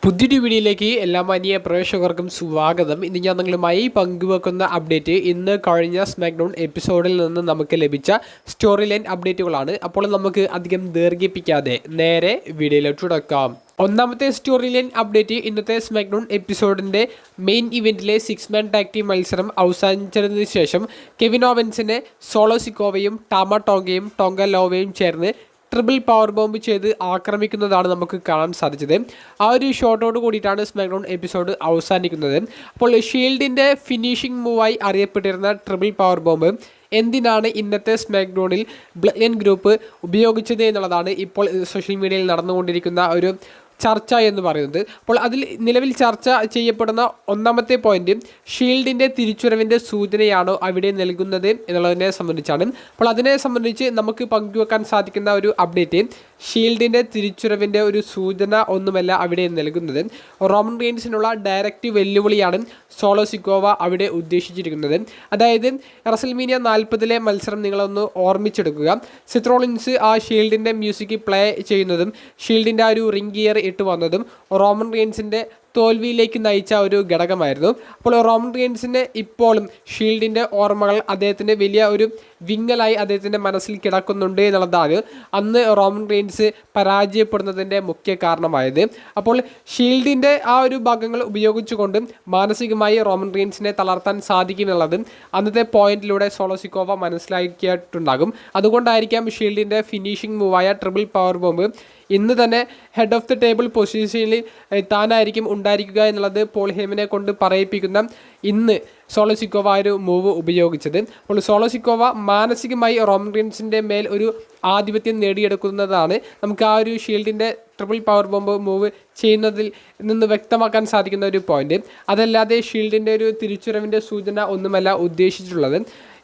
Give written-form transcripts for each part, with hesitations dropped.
പുതിയൊരു വീഡിയോയിലേക്ക് എല്ലാ മാന്യ പ്രേക്ഷകർക്കും സ്വാഗതം. ഇന്ന് ഞാൻ നിങ്ങളുമായി പങ്കുവെക്കുന്ന അപ്ഡേറ്റ് ഇന്ന് കഴിഞ്ഞ സ്മാക്ഡൗൺ എപ്പിസോഡിൽ നിന്ന് നമുക്ക് ലഭിച്ച സ്റ്റോറി ലൈൻ അപ്ഡേറ്റുകളാണ്. അപ്പോൾ നമുക്ക് അധികം ദീർഘിപ്പിക്കാതെ നേരെ വീഡിയോയിലോട്ട് തുടക്കാം. ഒന്നാമത്തെ സ്റ്റോറി ലൈൻ അപ്ഡേറ്റ് ഇന്നത്തെ സ്മാക്ഡൗൺ എപ്പിസോഡിൻ്റെ മെയിൻ ഇവൻറ്റിലെ 6 മാൻ ടാഗ് ടീം മത്സരം അവസാനിച്ചതിന് ശേഷം കെവിൻ ഓവൻസിനെ സോളോ സിക്കോവയും ടാമ ടോങ്കയും ടോങ്ക ലോവയും ചേർന്ന് ട്രിപ്പിൾ പവർ ബോംബ് ചെയ്ത് ആക്രമിക്കുന്നതാണ് നമുക്ക് കാണാൻ സാധിച്ചത്. ആ ഒരു ഷോട്ടോട് കൂടിയിട്ടാണ് സ്മാക്ഡൗൺ എപ്പിസോഡ് അവസാനിക്കുന്നത്. അപ്പോൾ ഷീൽഡിൻ്റെ ഫിനിഷിംഗ് മൂവായി അറിയപ്പെട്ടിരുന്ന ട്രിപ്പിൾ പവർ ബോംബ് എന്തിനാണ് ഇന്നത്തെ സ്മാക്ഡൗണിൽ ബ്ലഡ് ലൈൻ ഗ്രൂപ്പ് ഉപയോഗിച്ചത് എന്നുള്ളതാണ് ഇപ്പോൾ സോഷ്യൽ മീഡിയയിൽ നടന്നുകൊണ്ടിരിക്കുന്ന ഒരു ചർച്ച എന്ന് പറയുന്നത്. അപ്പോൾ അതിൽ നിലവിൽ ചർച്ച ചെയ്യപ്പെടുന്ന ഒന്നാമത്തെ പോയിന്റ് ഷീൽഡിൻ്റെ തിരിച്ചുവരവിൻ്റെ സൂചനയാണോ അവിടെ നൽകുന്നത് എന്നുള്ളതിനെ സംബന്ധിച്ചാണ്. അപ്പോൾ അതിനെ സംബന്ധിച്ച് നമുക്ക് പങ്കുവെക്കാൻ സാധിക്കുന്ന ഒരു അപ്ഡേറ്റ് ഷീൽഡിൻ്റെ തിരിച്ചുവരവിൻ്റെ ഒരു സൂചന ഒന്നുമല്ല അവിടെ നൽകുന്നത്. റോമൻ റെയിൻസിനുള്ള ഡയറക്റ്റ് വെല്ലുവിളിയാണ് സോളോ സിക്കോവ അവിടെ ഉദ്ദേശിച്ചിരിക്കുന്നത്. അതായത് റസൽമീനിയ 40 മത്സരം നിങ്ങളൊന്ന് ഓർമ്മിച്ചെടുക്കുക. സെത്ത് റോളിൻസ് ആ ഷീൽഡിൻ്റെ മ്യൂസിക് പ്ലേ ചെയ്യുന്നതും ഷീൽഡിൻ്റെ ആ ഒരു റിംഗ് ഗിയർ ഇട്ട് വന്നതും റോമൻ റെയിൻസിൻ്റെ തോൽവിയിലേക്ക് നയിച്ച ഒരു ഘടകമായിരുന്നു. അപ്പോൾ റോമൻ റെയിൻസിന് ഇപ്പോഴും ഷീൽഡിൻ്റെ ഓർമ്മകൾ അദ്ദേഹത്തിൻ്റെ വലിയ ഒരു വിങ്ങലായി അദ്ദേഹത്തിൻ്റെ മനസ്സിൽ കിടക്കുന്നുണ്ട് എന്നുള്ളതാണ് അന്ന് റോമൻ റെയിൻസ് പരാജയപ്പെടുന്നതിൻ്റെ മുഖ്യ കാരണമായത്. അപ്പോൾ ഷീൽഡിൻ്റെ ആ ഒരു ഭാഗങ്ങൾ ഉപയോഗിച്ചുകൊണ്ട് മാനസികമായി റോമൻ റെയിൻസിനെ തളർത്താൻ സാധിക്കുമെന്നുള്ളത് അന്നത്തെ പോയിന്റിലൂടെ സോളോ സിക്കോവ മനസ്സിലാക്കിയിട്ടുണ്ടാകും. അതുകൊണ്ടായിരിക്കാം ഷീൽഡിൻ്റെ ഫിനിഷിംഗ് മൂവായ ട്രിപ്പിൾ പവർ ബോംബ് ഇന്ന് തന്നെ ഹെഡ് ഓഫ് ദി ടേബിൾ പൊസിഷനിൽ താനായിരിക്കും ഉണ്ടായിരിക്കുക എന്നുള്ളത് പോൾ ഹേമനെ കൊണ്ട് പറയിപ്പിക്കുന്ന ഇന്ന് സോളോ സിക്കോവ ഒരു മൂവ് ഉപയോഗിച്ചത്. അപ്പോൾ സോളോ സിക്കോവ മാനസികമായി റോമൻ റെയിൻസിൻ്റെ മേൽ ഒരു ആധിപത്യം നേടിയെടുക്കുന്നതാണ് നമുക്ക് ആ ഒരു ഷീൽഡിൻ്റെ ട്രിപ്പിൾ പവർ ബോംബ് മൂവ് ചെയ്യുന്നതിൽ നിന്ന് വ്യക്തമാക്കാൻ സാധിക്കുന്ന ഒരു പോയിന്റ്. അതല്ലാതെ ഷീൽഡിൻ്റെ ഒരു തിരിച്ചുവരവിൻ്റെ സൂചന ഒന്നുമല്ല ഉദ്ദേശിച്ചിട്ടുള്ളത്.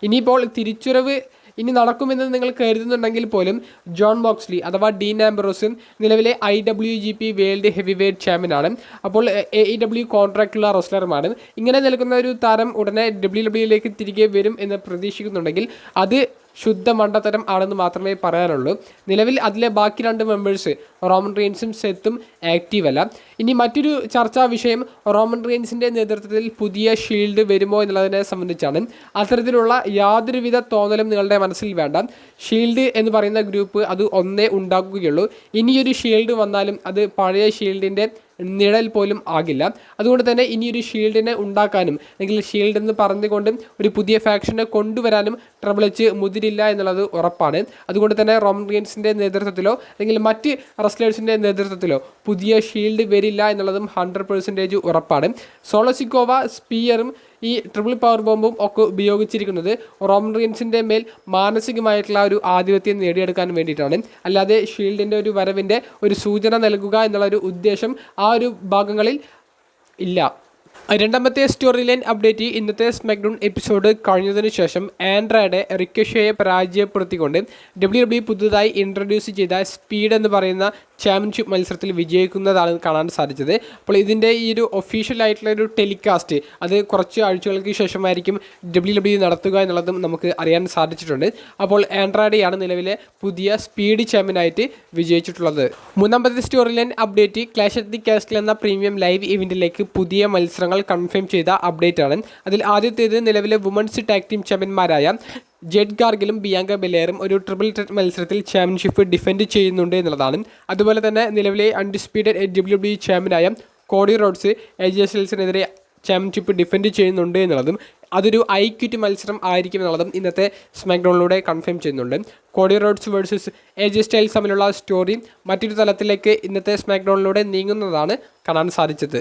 ഇനിയിപ്പോൾ തിരിച്ചുവരവ് ഇനി നടക്കുമെന്ന് നിങ്ങൾ കരുതുന്നുണ്ടെങ്കിൽ പോലും ജോൺ മോക്സ്ലി അഥവാ ഡീൻ ആംബ്രോസ് നിലവിലെ IWGP വേൾഡ് ഹെവി വെയ്റ്റ് ചാമ്പ്യനാണ്. അപ്പോൾ AEW കോൺട്രാക്റ്റുള്ള റെസ്ലറുമാണ്. ഇങ്ങനെ നിൽക്കുന്ന ഒരു താരം ഉടനെ WWE തിരികെ വരും എന്ന് പ്രതീക്ഷിക്കുന്നുണ്ടെങ്കിൽ അത് ശുദ്ധ മണ്ടത്തരം ആണെന്ന് മാത്രമേ പറയാനുള്ളൂ. നിലവിൽ അതിലെ ബാക്കി 2 മെമ്പേഴ്സ് റോമൻ റെയിൻസും സെത്തും ആക്റ്റീവ് അല്ല. ഇനി മറ്റൊരു ചർച്ചാ വിഷയം റോമൻ റെയിൻസിൻ്റെ നേതൃത്വത്തിൽ പുതിയ ഷീൽഡ് വരുമോ എന്നുള്ളതിനെ സംബന്ധിച്ചാണ്. അത്തരത്തിലുള്ള യാതൊരുവിധ തോന്നലും നിങ്ങളുടെ മനസ്സിൽ വേണ്ട. ഷീൽഡ് എന്ന് പറയുന്ന ഗ്രൂപ്പ് അത് ഒന്നേ ഉണ്ടാക്കുകയുള്ളൂ. ഇനിയൊരു ഷീൽഡ് വന്നാലും അത് പഴയ ഷീൽഡിൻ്റെ നിഴൽ പോലും ആകില്ല. അതുകൊണ്ട് തന്നെ ഇനിയൊരു ഷീൽഡിനെ ഉണ്ടാക്കാനും അല്ലെങ്കിൽ ഷീൽഡ് എന്ന് പറഞ്ഞുകൊണ്ട് ഒരു പുതിയ ഫാക്ഷനെ കൊണ്ടുവരാനും ട്രിപ്പിൾ എച്ച് മുതിരില്ല എന്നുള്ളത് ഉറപ്പാണ്. അതുകൊണ്ട് തന്നെ റോമൻ റെയിൻസിൻ്റെ നേതൃത്വത്തിലോ അല്ലെങ്കിൽ മറ്റ് റെസ്ലേഴ്സിൻ്റെ നേതൃത്വത്തിലോ പുതിയ ഷീൽഡ് വരില്ല എന്നുള്ളതും 100% ഉറപ്പാണ്. സോളോ സിക്കോവ സ്പിയറും ഈ ട്രിപ്പിൾ പവർ ബോംബും ഒക്കെ ഉപയോഗിച്ചിരിക്കുന്നത് റോമൻ റെയിൻസിൻ്റെ മേൽ മാനസികമായിട്ടുള്ള ഒരു ആധിപത്യം നേടിയെടുക്കാൻ വേണ്ടിയിട്ടാണ്. അല്ലാതെ ഷീൽഡിൻ്റെ ഒരു വരവിൻ്റെ ഒരു സൂചന നൽകുക എന്നുള്ള ഒരു ഉദ്ദേശം ആ ഒരു ഭാഗങ്ങളിൽ ഇല്ല. രണ്ടാമത്തെ സ്റ്റോറി ലൈൻ അപ്ഡേറ്റ് ഇന്നത്തെ സ്മാക്ഡൗൺ എപ്പിസോഡ് കഴിഞ്ഞതിന് ശേഷം ആൻഡ്രയുടെ റിക്കോഷയെ പരാജയപ്പെടുത്തിക്കൊണ്ട് WWE പുതുതായി ഇൻട്രൊഡ്യൂസ് ചെയ്ത സ്പീഡ് എന്ന് പറയുന്ന ചാമ്പ്യൻഷിപ്പ് മത്സരത്തിൽ വിജയിക്കുന്നതാണ് കാണാൻ സാധിച്ചത്. അപ്പോൾ ഇതിൻ്റെ ഈ ഒരു ഒഫീഷ്യൽ ആയിട്ടുള്ള ഒരു ടെലികാസ്റ്റ് അത് കുറച്ച് ആഴ്ചകൾക്ക് ശേഷമായിരിക്കും WWE നടത്തുക എന്നുള്ളതും നമുക്ക് അറിയാൻ സാധിച്ചിട്ടുണ്ട്. അപ്പോൾ ആൻഡ്രയുടെയാണ് നിലവിലെ പുതിയ സ്പീഡ് ചാമ്പ്യനായിട്ട് വിജയിച്ചിട്ടുള്ളത്. മൂന്നാമത്തെ story line update clash at the castle എന്ന പ്രീമിയം ലൈവ് ഇവൻറ്റിലേക്ക് പുതിയ മത്സരങ്ങൾ കൺഫേം ചെയ്ത അപ്ഡേറ്റ് ആണ്. അതിൽ ആദ്യത്തേത് നിലവിലെ വുമൻസ് ടാഗ് ടീം ചാമ്പ്യന്മാരായ ജെഡ് ഗാർഗിലും ബിയാങ്ക ബെലേറും ഒരു ട്രിപ്പിൾ ത്രെറ്റ് മത്സരത്തിൽ ചാമ്പ്യൻഷിപ്പ് ഡിഫെൻഡ് ചെയ്യുന്നുണ്ട് എന്നുള്ളതാണ്. അതുപോലെ തന്നെ നിലവിലെ അൺഡിസ്പ്യൂട്ടഡ് WWE ചാമ്പ്യനായ കോഡി റോഡ്സ് AJ സ്റ്റൈൽസിനെതിരെ ചാമ്പ്യൻഷിപ്പ് ഡിഫെൻഡ് ചെയ്യുന്നുണ്ട് എന്നുള്ളതും അതൊരു ഐക്വിറ്റ് മത്സരം ആയിരിക്കും എന്നുള്ളതും ഇന്നത്തെ സ്മാക്ഡൗണിലൂടെ കൺഫേം ചെയ്യുന്നുണ്ട്. Cody Rhodes versus AJ Styles തമ്മിലുള്ള സ്റ്റോറി മറ്റൊരു തലത്തിലേക്ക് ഇന്നത്തെ സ്മാക്ഡൗണിലൂടെ നീങ്ങുന്നതാണ് കാണാൻ സാധിച്ചത്.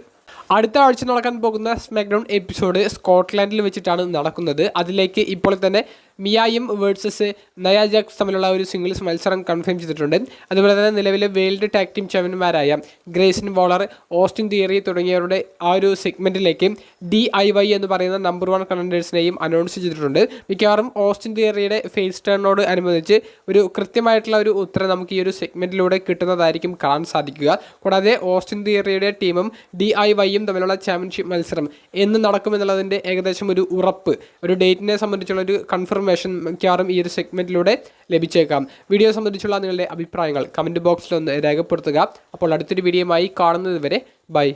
അടുത്ത ആഴ്ച നടക്കാൻ പോകുന്ന സ്മാക്ഡൗൺ എപ്പിസോഡ് സ്കോട്ട്ലാൻഡിൽ വെച്ചിട്ടാണ് നടക്കുന്നത്. അതിലേക്ക് ഇപ്പോൾ തന്നെ മിയായും വേഴ്സസ് നയ ജാക്സ് തമ്മിലുള്ള ഒരു സിംഗിൾസ് മത്സരം കൺഫേം ചെയ്തിട്ടുണ്ട്. അതുപോലെ തന്നെ നിലവിലെ വേൾഡ് ടാഗ് ടീം ചാമ്പ്യന്മാരായ ഗ്രേസൺ വോളർ, ഓസ്റ്റിൻ തിയറി തുടങ്ങിയവരുടെ ആ ഒരു സെഗ്മെൻറ്റിലേക്ക് DIY എന്ന് പറയുന്ന നമ്പർ 1 കണ്ടൻഡേഴ്സിനെയും അനൗൺസ് ചെയ്തിട്ടുണ്ട്. മിക്കവാറും ഓസ്റ്റിൻ തിയറിയുടെ ഫേസ് ടേണിനോട് അനുബന്ധിച്ച് ഒരു കൃത്യമായിട്ടുള്ള ഒരു ഉത്തരം നമുക്ക് ഈ ഒരു സെഗ്മെൻറ്റിലൂടെ കിട്ടുന്നതായിരിക്കും കാണാൻ സാധിക്കുക. കൂടാതെ ഓസ്റ്റിൻ തിയറിയുടെ ടീമും DIYയും തമ്മിലുള്ള ചാമ്പ്യൻഷിപ്പ് മത്സരം എന്ന് നടക്കുമെന്നുള്ളതിൻ്റെ ഏകദേശം ഒരു ഉറപ്പ്, ഒരു ഡേറ്റിനെ സംബന്ധിച്ചുള്ള ഒരു കൺഫർമേഷൻ ഇൻഫർമേഷൻ മിക്കവാറും ഈ ഒരു സെഗ്മെൻറ്റിലൂടെ ലഭിച്ചേക്കാം. വീഡിയോ സംബന്ധിച്ചുള്ള നിങ്ങളുടെ അഭിപ്രായങ്ങൾ കമൻറ്റ് ബോക്സിലൊന്ന് രേഖപ്പെടുത്തുക. അപ്പോൾ അടുത്തൊരു വീഡിയോയുമായി കാണുന്നത് വരെ ബൈ.